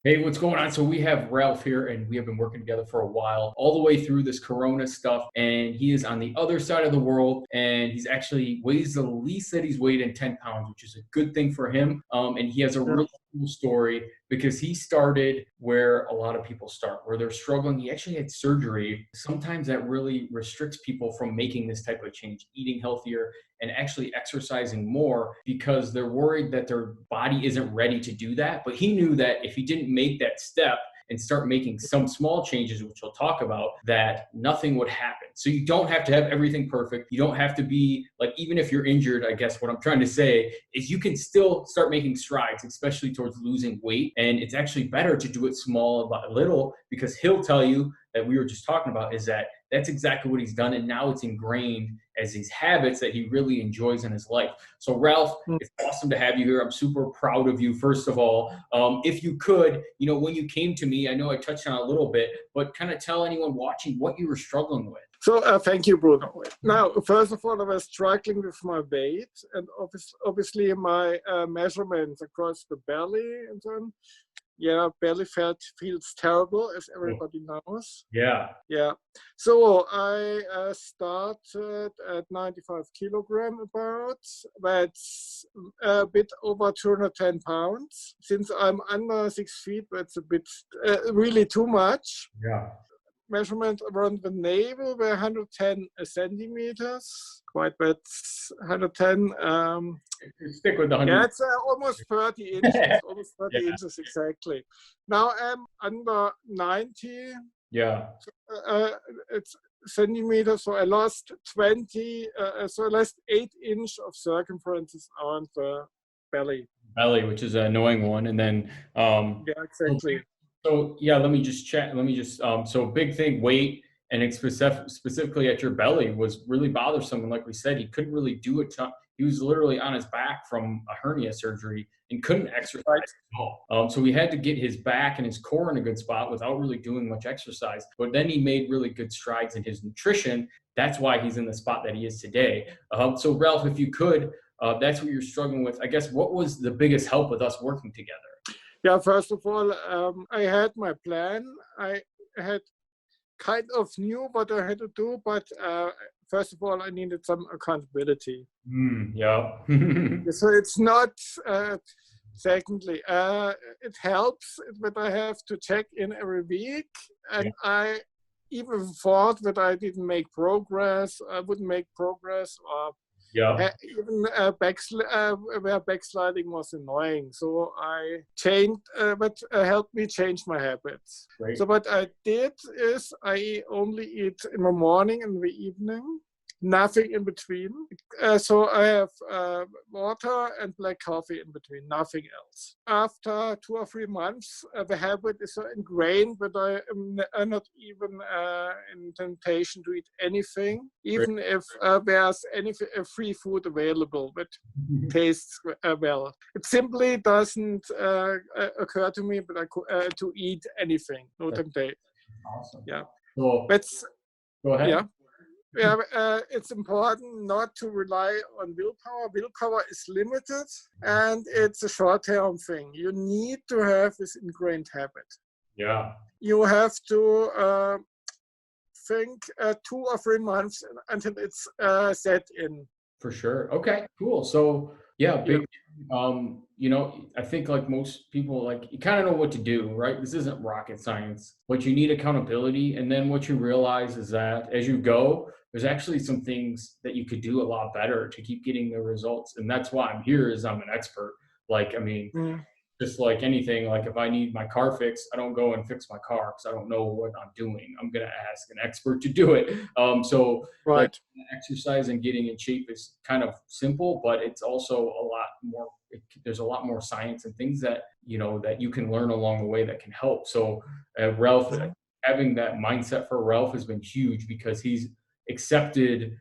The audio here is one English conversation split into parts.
Hey, what's going on? So we have Ralph here, and we have been working together for a while, all the way through this Corona stuff. And he is on the other side of the world, and he's actually weighs the least that he's weighed in 10 pounds, which is a good thing for him. And he has a Yeah. really cool story because he started where a lot of people start, where they're struggling. He actually had surgery. Sometimes that really restricts people from making this type of change, eating healthier and actually exercising more because they're worried that their body isn't ready to do that. But he knew that if he didn't make that step and start making some small changes, which we'll talk about, that nothing would happen. So you don't have to have everything perfect. You don't have to be like, even if you're injured, I guess what I'm trying to say is you can still start making strides, especially towards losing weight. And it's actually better to do it small, but little, because he'll tell you that we were just talking about is that that's exactly what he's done. And now it's ingrained as these habits that he really enjoys in his life. So, Ralph, Mm. it's awesome to have you here. I'm super proud of you, first of all. If you could, when you came to me, I know I touched on it a little bit, but kind of tell anyone watching what you were struggling with. So thank you, Bruno. Now, first of all, I was struggling with my weight and obviously my measurements across the belly and so on. Yeah, belly fat feels terrible, as everybody knows. Yeah. Yeah. So I started at 95 kilogram about. That's a bit over 210 pounds. Since I'm under 6 feet, that's a bit really too much. Yeah. Measurement around the navel were 110 centimeters. Quite bad, 110. Stick with the Yeah, 100. it's almost 30 inches, almost 30 Yeah. inches exactly. Now I'm under 90 Yeah. it's centimeters, so I lost 20, so I lost 8 inches of circumference on the belly. Belly, which is an annoying one. And then, Yeah, so exactly. So yeah, let me just chat. Let me just so big thing, weight and specifically at your belly was really bothersome. And like we said, he couldn't really do a ton. He was literally on his back from a hernia surgery and couldn't exercise Right. at all. So he had to get his back and his core in a good spot without really doing much exercise. But then he made really good strides in his nutrition. That's why he's in the spot that he is today. So Ralph, if you could, that's what you're struggling with. I guess what was the biggest help with us working together? Yeah, first of all, I had my plan. I had kind of knew what I had to do, but first of all, I needed some accountability. Yeah. So it's not, secondly, it helps that I have to check in every week. Yeah. And I even thought that I didn't make progress, I wouldn't make progress, or Yeah. even where backsliding was annoying. So I changed, but helped me change my habits. Great. So what I did is I only eat in the morning and the evening, nothing in between. So I have water and black coffee in between, nothing else. After 2 or 3 months, the habit is so ingrained that I am not even in temptation to eat anything, Great. even if there's any free food available that tastes well. It simply doesn't occur to me that to eat anything, no That's temptation. awesome. Yeah, Well, that's, go ahead. yeah. Yeah, it's important not to rely on willpower. Willpower is limited and it's a short-term thing. You need to have this ingrained habit. Yeah, You have to think 2 or 3 months until it's set in. for sure. Okay, cool. So yeah, Yeah, big I think like most people, like you kind of know what to do, right? This isn't rocket science, but you need accountability. And then what you realize is that as you go, there's actually some things that you could do a lot better to keep getting the results. And that's why I'm here is I'm an expert. Like, I mean, mm, just like anything, like if I need my car fixed, I don't go and fix my car because I don't know what I'm doing. I'm gonna ask an expert to do it. So like right. exercise and getting in shape is kind of simple, but it's also a lot more. There's a lot more science and things that that you can learn along the way that can help. So Ralph, Mm, having that mindset for Ralph has been huge because he's accepted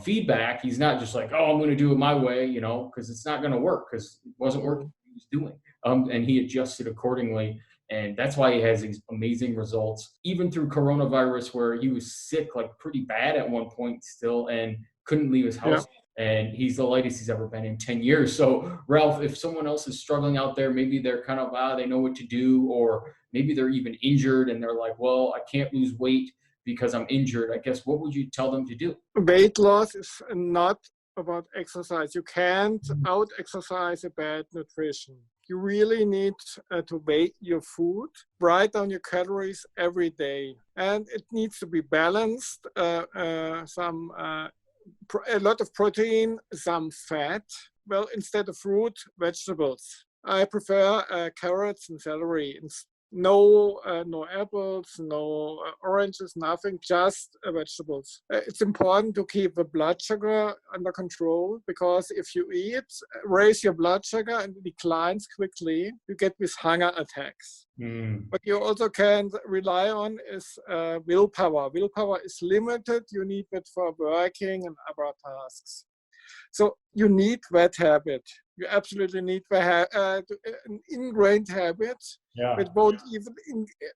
feedback. He's not just like, oh, I'm going to do it my way, because it's not going to work because it wasn't working mm, what he was doing. And he adjusted accordingly. And that's why he has these amazing results, even through coronavirus, where he was sick, like pretty bad at one point still, and couldn't leave his yeah. house. and he's the lightest he's ever been in 10 years. So Ralph, if someone else is struggling out there, maybe they're kind of, they know what to do, or maybe they're even injured and they're like, well, I can't lose weight because I'm injured. I guess, what would you tell them to do? Weight loss is not about exercise. You can't out-exercise a bad nutrition. You really need to weigh your food, write down your calories every day, and it needs to be balanced. A lot of protein, some fat. Well, instead of fruit, vegetables. I prefer carrots and celery. No apples, no oranges, nothing, just vegetables. It's important to keep the blood sugar under control, because if you raise your blood sugar and it declines quickly, you get these hunger attacks. What you also can rely on is willpower. Willpower is limited. You need it for working and other tasks. So you need that habit. You absolutely need an ingrained habit. Yeah. It won't even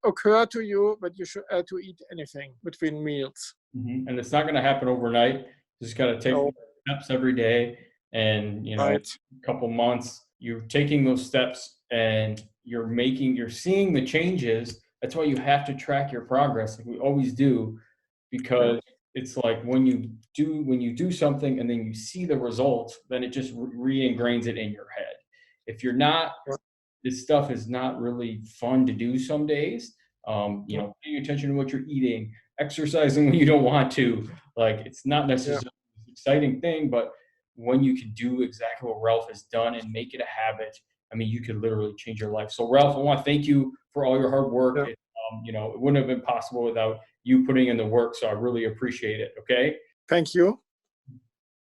occur to you that you should to eat anything between meals. And it's not going to happen overnight. You just got to take steps every day, and a couple months, you're taking those steps and you're seeing the changes. That's why you have to track your progress, like we always do, because it's like when you do something and then you see the results, then it just re-ingrains it in your head. If you're not, this stuff is not really fun to do some days. Paying attention to what you're eating, exercising when you don't want to, like, it's not necessarily an exciting thing, but when you can do exactly what Ralph has done and make it a habit, I mean, you could literally change your life. So Ralph, I want to thank you for all your hard work. It wouldn't have been possible without you putting in the work. So I really appreciate it. Okay. Thank you.